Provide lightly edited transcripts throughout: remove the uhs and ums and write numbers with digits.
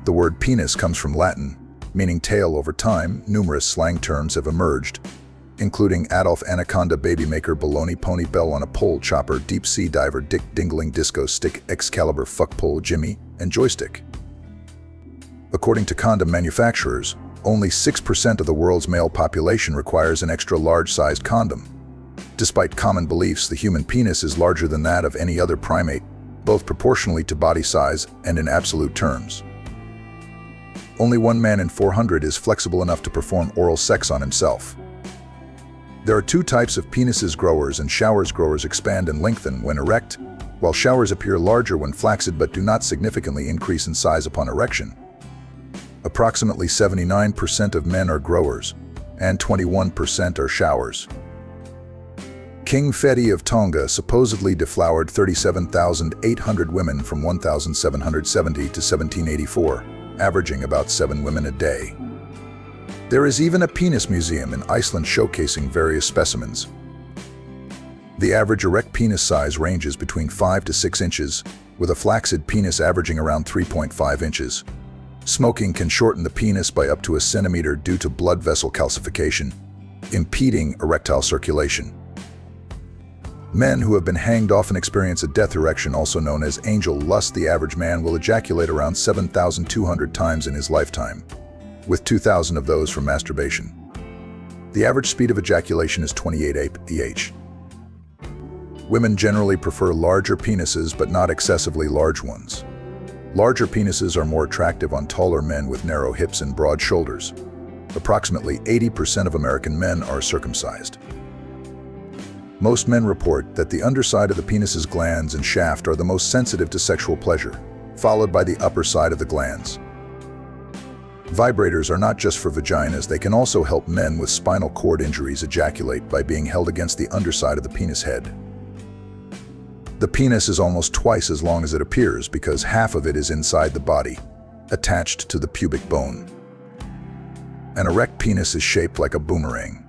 The word penis comes from Latin, meaning tail. Over time. Numerous slang terms have emerged, including Adolf Anaconda, babymaker, baloney, pony, bell on a pole, chopper, deep sea diver, dick, dingling, disco stick, Excalibur, fuck pole, Jimmy, and joystick. According to condom manufacturers, only 6% of the world's male population requires an extra large-sized condom. Despite common beliefs, the human penis is larger than that of any other primate, both proportionally to body size and in absolute terms. Only 1 man in 400 is flexible enough to perform oral sex on himself. There are 2 types of penises: growers and showers. Growers expand and lengthen when erect, while showers appear larger when flaccid but do not significantly increase in size upon erection. Approximately 79% of men are growers, and 21% are showers. King Feti of Tonga supposedly deflowered 37,800 women from 1770 to 1784, averaging about 7 women a day. There is even a penis museum in Iceland showcasing various specimens. The average erect penis size ranges between 5 to 6 inches, with a flaccid penis averaging around 3.5 inches. Smoking can shorten the penis by up to a centimeter due to blood vessel calcification, impeding erectile circulation. Men who have been hanged often experience a death erection, also known as angel lust. The average man will ejaculate around 7,200 times in his lifetime, with 2,000 of those from masturbation. The average speed of ejaculation is 28 aph. Women generally prefer larger penises, but not excessively large ones. Larger penises are more attractive on taller men with narrow hips and broad shoulders. Approximately 80% of American men are circumcised. Most men report that the underside of the penis's glands and shaft are the most sensitive to sexual pleasure, followed by the upper side of the glands. Vibrators are not just for vaginas. They can also help men with spinal cord injuries ejaculate by being held against the underside of the penis head. The penis is almost twice as long as it appears because half of it is inside the body, attached to the pubic bone. An erect penis is shaped like a boomerang.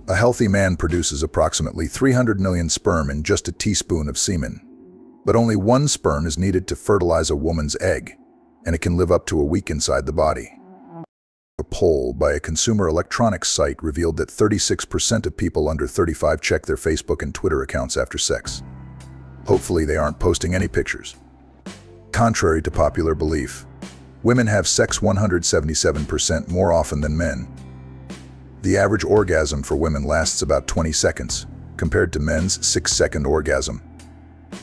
A healthy man produces approximately 300 million sperm in just a teaspoon of semen. But only 1 sperm is needed to fertilize a woman's egg, and it can live up to a week inside the body. A poll by a consumer electronics site revealed that 36% of people under 35 check their Facebook and Twitter accounts after sex. Hopefully they aren't posting any pictures. Contrary to popular belief, women have sex 177% more often than men. The average orgasm for women lasts about 20 seconds, compared to men's 6-second orgasm.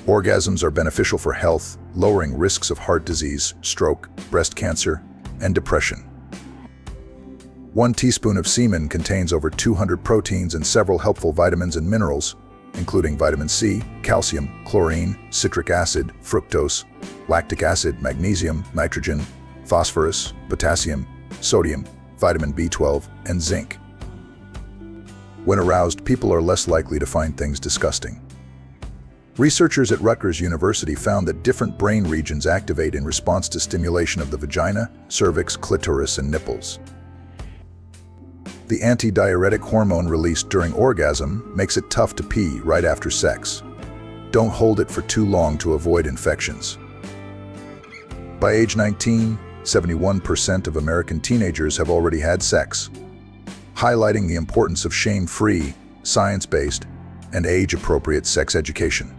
Orgasms are beneficial for health, lowering risks of heart disease, stroke, breast cancer, and depression. 1 teaspoon of semen contains over 200 proteins and several helpful vitamins and minerals, including vitamin C, calcium, chlorine, citric acid, fructose, lactic acid, magnesium, nitrogen, phosphorus, potassium, sodium, vitamin B12, and zinc. When aroused, people are less likely to find things disgusting. Researchers at Rutgers University found that different brain regions activate in response to stimulation of the vagina, cervix, clitoris, and nipples. The antidiuretic hormone released during orgasm makes it tough to pee right after sex. Don't hold it for too long to avoid infections. By age 19, 71% of American teenagers have already had sex, highlighting the importance of shame-free, science-based, and age-appropriate sex education.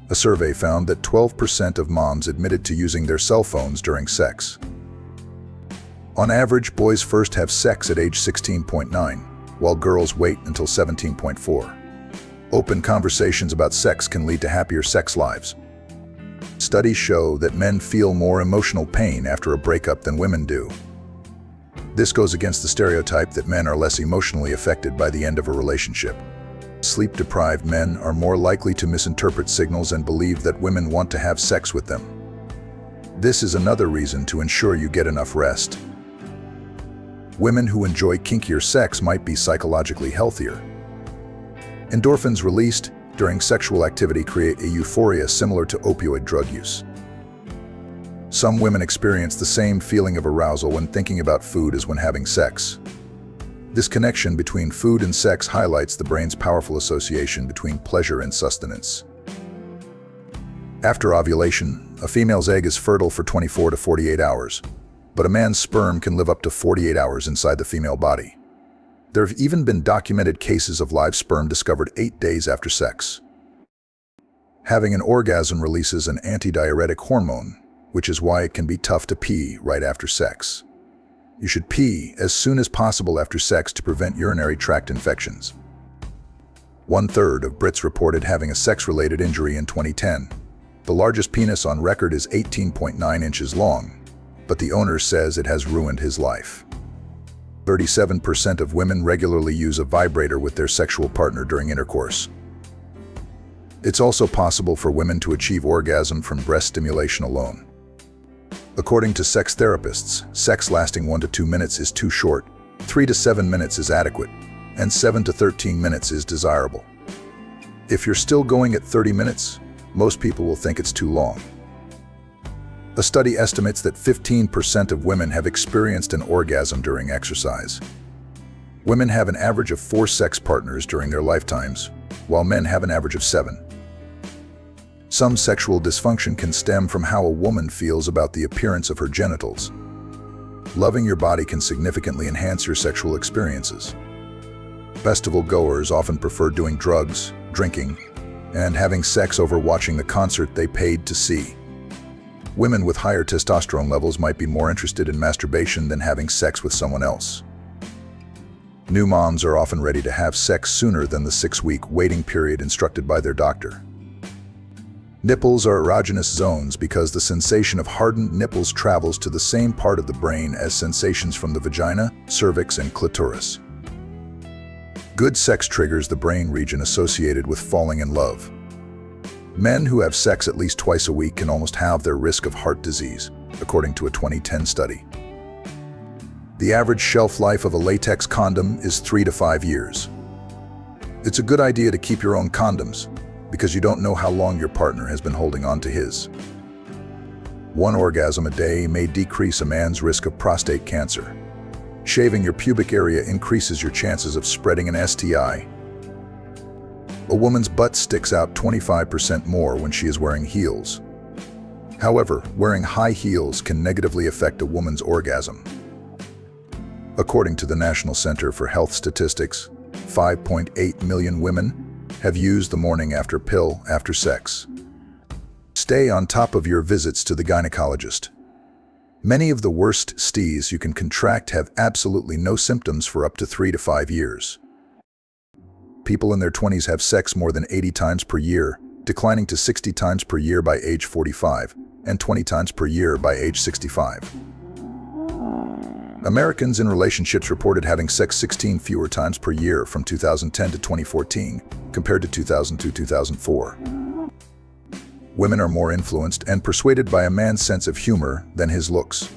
A survey found that 12% of moms admitted to using their cell phones during sex. On average, boys first have sex at age 16.9, while girls wait until 17.4. Open conversations about sex can lead to happier sex lives. Studies show that men feel more emotional pain after a breakup than women do. This goes against the stereotype that men are less emotionally affected by the end of a relationship. Sleep-deprived men are more likely to misinterpret signals and believe that women want to have sex with them. This is another reason to ensure you get enough rest. Women who enjoy kinkier sex might be psychologically healthier. Endorphins released during sexual activity create a euphoria similar to opioid drug use. Some women experience the same feeling of arousal when thinking about food as when having sex. This connection between food and sex highlights the brain's powerful association between pleasure and sustenance. After ovulation, a female's egg is fertile for 24 to 48 hours, but a man's sperm can live up to 48 hours inside the female body. There have even been documented cases of live sperm discovered 8 days after sex. Having an orgasm releases an antidiuretic hormone, which is why it can be tough to pee right after sex. You should pee as soon as possible after sex to prevent urinary tract infections. 1/3 of Brits reported having a sex-related injury in 2010. The largest penis on record is 18.9 inches long, but the owner says it has ruined his life. 37% of women regularly use a vibrator with their sexual partner during intercourse. It's also possible for women to achieve orgasm from breast stimulation alone. According to sex therapists, sex lasting 1 to 2 minutes is too short, 3 to 7 minutes is adequate, and 7 to 13 minutes is desirable. If you're still going at 30 minutes, most people will think it's too long. A study estimates that 15% of women have experienced an orgasm during exercise. Women have an average of 4 sex partners during their lifetimes, while men have an average of 7. Some sexual dysfunction can stem from how a woman feels about the appearance of her genitals. Loving your body can significantly enhance your sexual experiences. Festival goers often prefer doing drugs, drinking, and having sex over watching the concert they paid to see. Women with higher testosterone levels might be more interested in masturbation than having sex with someone else. New moms are often ready to have sex sooner than the 6-week waiting period instructed by their doctor. Nipples are erogenous zones because the sensation of hardened nipples travels to the same part of the brain as sensations from the vagina, cervix, and clitoris. Good sex triggers the brain region associated with falling in love. Men who have sex at least twice a week can almost halve their risk of heart disease, according to a 2010 study. The average shelf life of a latex condom is 3 to 5 years. It's a good idea to keep your own condoms, because you don't know how long your partner has been holding on to his. 1 orgasm a day may decrease a man's risk of prostate cancer. Shaving your pubic area increases your chances of spreading an STI. A woman's butt sticks out 25% more when she is wearing heels. However, wearing high heels can negatively affect a woman's orgasm. According to the National Center for Health Statistics, 5.8 million women have used the morning after pill after sex. Stay on top of your visits to the gynecologist. Many of the worst STIs you can contract have absolutely no symptoms for up to 3 to 5 years. People in their 20s have sex more than 80 times per year, declining to 60 times per year by age 45 and 20 times per year by age 65. Americans in relationships reported having sex 16 fewer times per year from 2010 to 2014, compared to 2000 to 2004. Women are more influenced and persuaded by a man's sense of humor than his looks.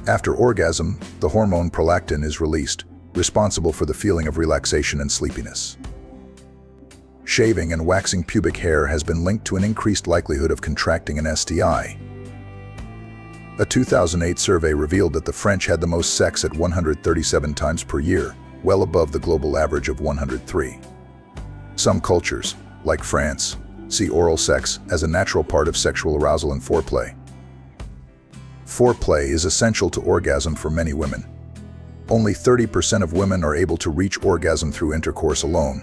After orgasm, the hormone prolactin is released, responsible for the feeling of relaxation and sleepiness. Shaving and waxing pubic hair has been linked to an increased likelihood of contracting an STI. A 2008 survey revealed that the French had the most sex at 137 times per year, well above the global average of 103. Some cultures, like France, see oral sex as a natural part of sexual arousal and foreplay. Foreplay is essential to orgasm for many women. Only 30% of women are able to reach orgasm through intercourse alone.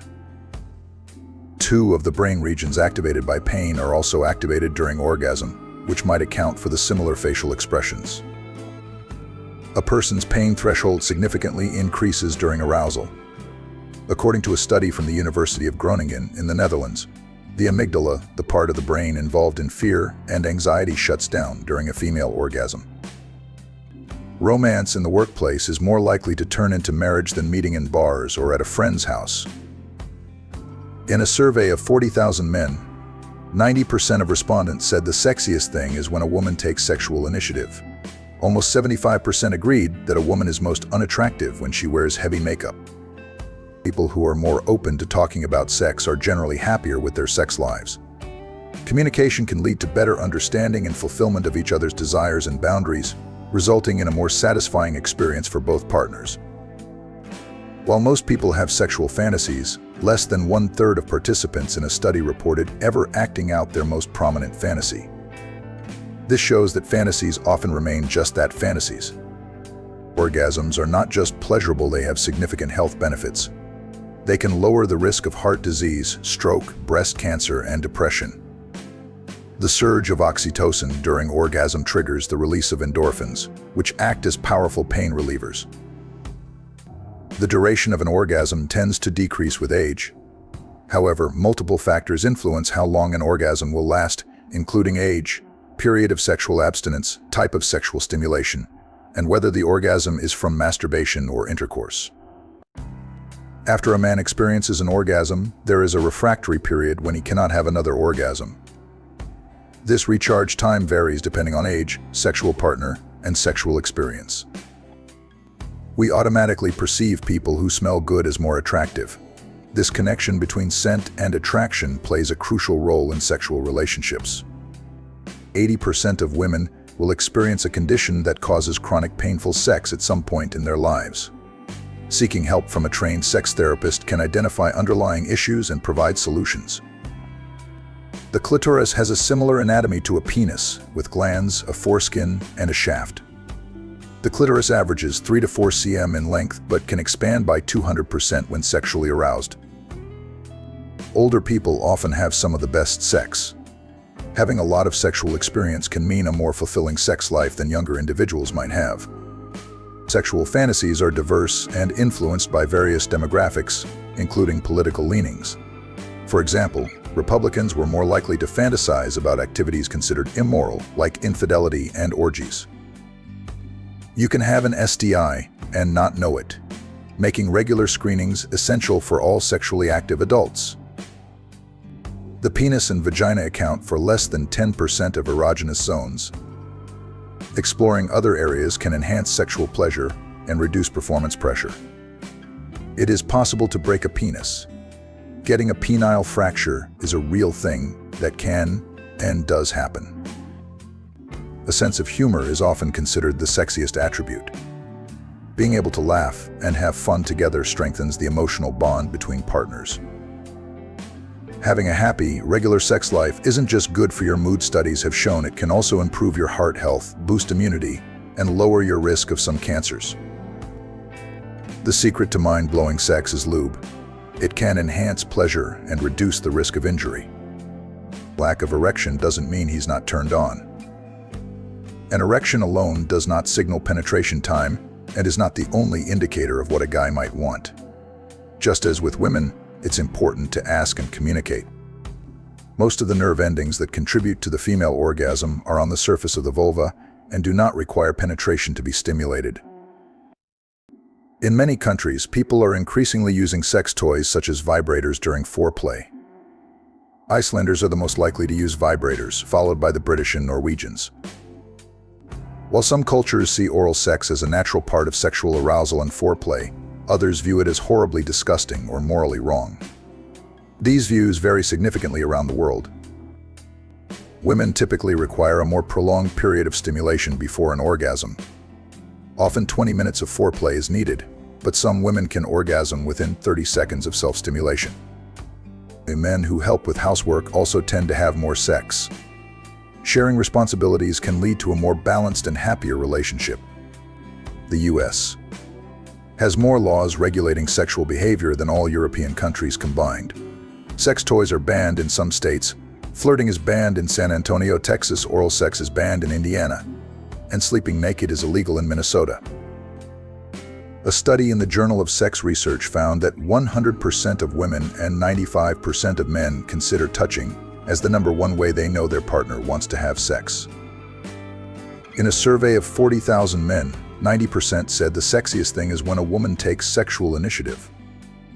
2 of the brain regions activated by pain are also activated during orgasm, which might account for the similar facial expressions. A person's pain threshold significantly increases during arousal. According to a study from the University of Groningen in the Netherlands, the amygdala, the part of the brain involved in fear and anxiety, shuts down during a female orgasm. Romance in the workplace is more likely to turn into marriage than meeting in bars or at a friend's house. In a survey of 40,000 men, 90% of respondents said the sexiest thing is when a woman takes sexual initiative. Almost 75% agreed that a woman is most unattractive when she wears heavy makeup. People who are more open to talking about sex are generally happier with their sex lives. Communication can lead to better understanding and fulfillment of each other's desires and boundaries, resulting in a more satisfying experience for both partners. While most people have sexual fantasies, Less than 1/3 of participants in a study reported ever acting out their most prominent fantasy. This shows that fantasies often remain just that, fantasies. Orgasms are not just pleasurable, they have significant health benefits. They can lower the risk of heart disease, stroke, breast cancer, and depression. The surge of oxytocin during orgasm triggers the release of endorphins, which act as powerful pain relievers. The duration of an orgasm tends to decrease with age. However, multiple factors influence how long an orgasm will last, including age, period of sexual abstinence, type of sexual stimulation, and whether the orgasm is from masturbation or intercourse. After a man experiences an orgasm, there is a refractory period when he cannot have another orgasm. This recharge time varies depending on age, sexual partner, and sexual experience. We automatically perceive people who smell good as more attractive. This connection between scent and attraction plays a crucial role in sexual relationships. 80% of women will experience a condition that causes chronic painful sex at some point in their lives. Seeking help from a trained sex therapist can identify underlying issues and provide solutions. The clitoris has a similar anatomy to a penis, with glands, a foreskin, and a shaft. The clitoris averages 3 to 4 cm in length, but can expand by 200% when sexually aroused. Older people often have some of the best sex. Having a lot of sexual experience can mean a more fulfilling sex life than younger individuals might have. Sexual fantasies are diverse and influenced by various demographics, including political leanings. For example, Republicans were more likely to fantasize about activities considered immoral, like infidelity and orgies. You can have an STI and not know it, making regular screenings essential for all sexually active adults. The penis and vagina account for less than 10% of erogenous zones. Exploring other areas can enhance sexual pleasure and reduce performance pressure. It is possible to break a penis. Getting a penile fracture is a real thing that can and does happen. A sense of humor is often considered the sexiest attribute. Being able to laugh and have fun together strengthens the emotional bond between partners. Having a happy, regular sex life isn't just good for your mood. Studies have shown it can also improve your heart health, boost immunity, and lower your risk of some cancers. The secret to mind-blowing sex is lube. It can enhance pleasure and reduce the risk of injury. Lack of erection doesn't mean he's not turned on. An erection alone does not signal penetration time and is not the only indicator of what a guy might want. Just as with women, it's important to ask and communicate. Most of the nerve endings that contribute to the female orgasm are on the surface of the vulva and do not require penetration to be stimulated. In many countries, people are increasingly using sex toys such as vibrators during foreplay. Icelanders are the most likely to use vibrators, followed by the British and Norwegians. While some cultures see oral sex as a natural part of sexual arousal and foreplay, others view it as horribly disgusting or morally wrong. These views vary significantly around the world. Women typically require a more prolonged period of stimulation before an orgasm. Often 20 minutes of foreplay is needed, but some women can orgasm within 30 seconds of self-stimulation. Men who help with housework also tend to have more sex. Sharing responsibilities can lead to a more balanced and happier relationship. The U.S. has more laws regulating sexual behavior than all European countries combined. Sex toys are banned in some states. Flirting is banned in San Antonio, Texas. Oral sex is banned in Indiana. And sleeping naked is illegal in Minnesota. A study in the Journal of Sex Research found that 100% of women and 95% of men consider touching as the #1 way they know their partner wants to have sex. In a survey of 40,000 men, 90% said the sexiest thing is when a woman takes sexual initiative.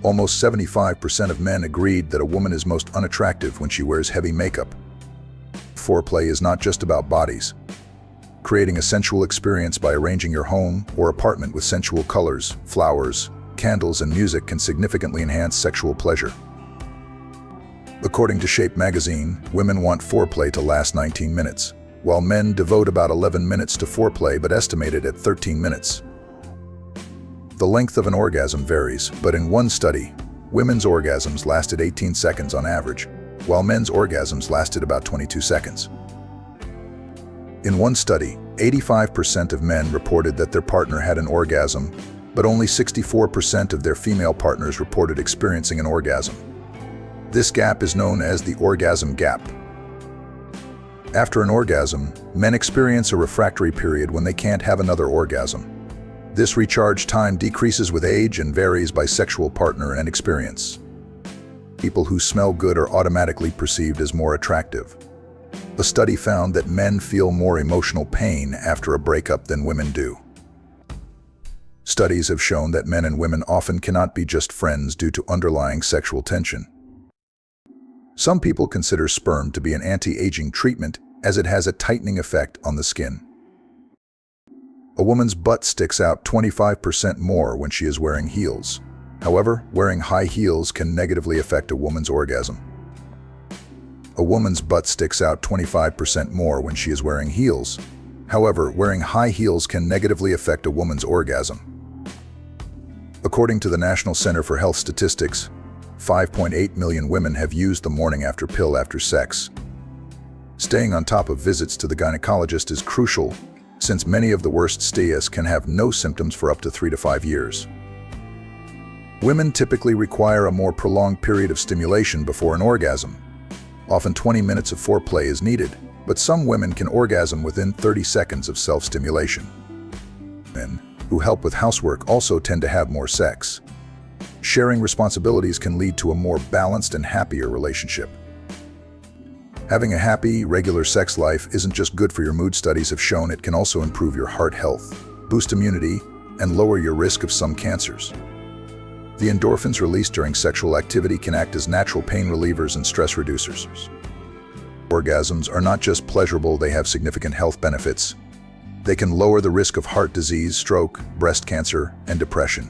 Almost 75% of men agreed that a woman is most unattractive when she wears heavy makeup. Foreplay is not just about bodies. Creating a sensual experience by arranging your home or apartment with sensual colors, flowers, candles, and music can significantly enhance sexual pleasure. According to Shape magazine, women want foreplay to last 19 minutes. While men devote about 11 minutes to foreplay but estimated at 13 minutes. The length of an orgasm varies, but in one study, women's orgasms lasted 18 seconds on average, while men's orgasms lasted about 22 seconds. In one study, 85% of men reported that their partner had an orgasm, but only 64% of their female partners reported experiencing an orgasm. This gap is known as the orgasm gap. After an orgasm, men experience a refractory period when they can't have another orgasm. This recharge time decreases with age and varies by sexual partner and experience. People who smell good are automatically perceived as more attractive. A study found that men feel more emotional pain after a breakup than women do. Studies have shown that men and women often cannot be just friends due to underlying sexual tension. Some people consider sperm to be an anti-aging treatment as it has a tightening effect on the skin. A woman's butt sticks out 25% more when she is wearing heels. However, wearing high heels can negatively affect a woman's orgasm. A woman's butt sticks out 25% more when she is wearing heels. However, wearing high heels can negatively affect a woman's orgasm. According to the National Center for Health Statistics, 5.8 million women have used the morning after pill after sex. Staying on top of visits to the gynecologist is crucial, since many of the worst STIs can have no symptoms for up to 3 to 5 years. Women typically require a more prolonged period of stimulation before an orgasm. Often 20 minutes of foreplay is needed, but some women can orgasm within 30 seconds of self-stimulation. Men who help with housework also tend to have more sex. Sharing responsibilities can lead to a more balanced and happier relationship. Having a happy, regular sex life isn't just good for your mood. Studies have shown it can also improve your heart health, boost immunity, and lower your risk of some cancers. The endorphins released during sexual activity can act as natural pain relievers and stress reducers. Orgasms are not just pleasurable, they have significant health benefits. They can lower the risk of heart disease, stroke, breast cancer, and depression.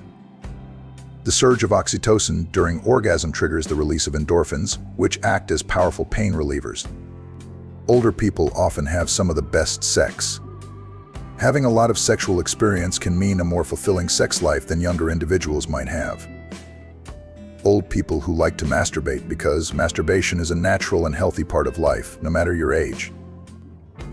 The surge of oxytocin during orgasm triggers the release of endorphins, which act as powerful pain relievers. Older people often have some of the best sex. Having a lot of sexual experience can mean a more fulfilling sex life than younger individuals might have. Old people who like to masturbate because masturbation is a natural and healthy part of life, no matter your age.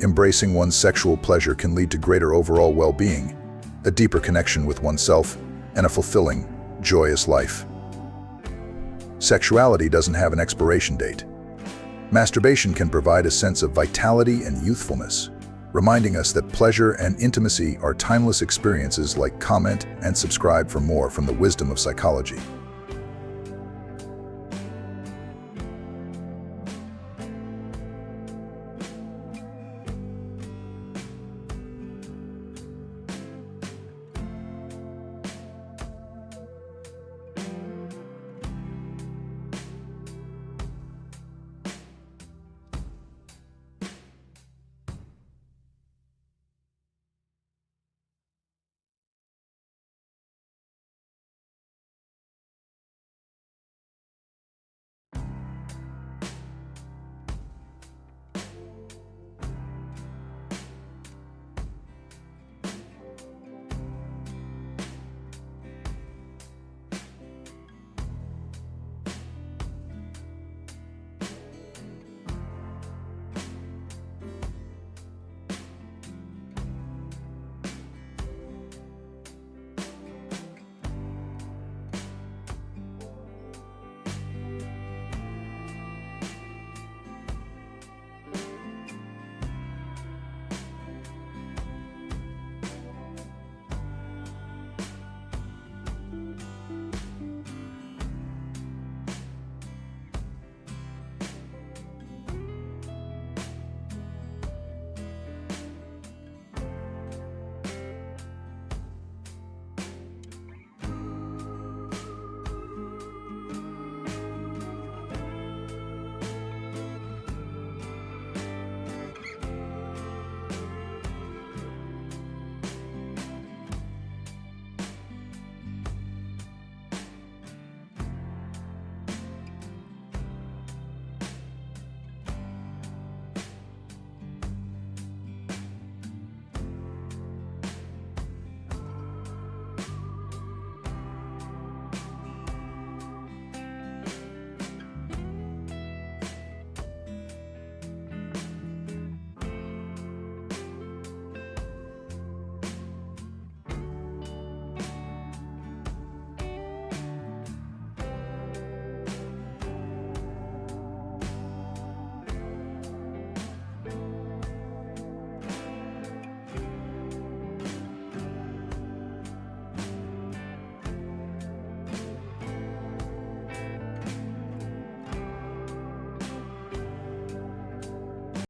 Embracing one's sexual pleasure can lead to greater overall well-being, a deeper connection with oneself, and a fulfilling, joyous life. Sexuality doesn't have an expiration date. Masturbation can provide a sense of vitality and youthfulness, reminding us that pleasure and intimacy are timeless experiences. Comment and subscribe for more from the wisdom of psychology.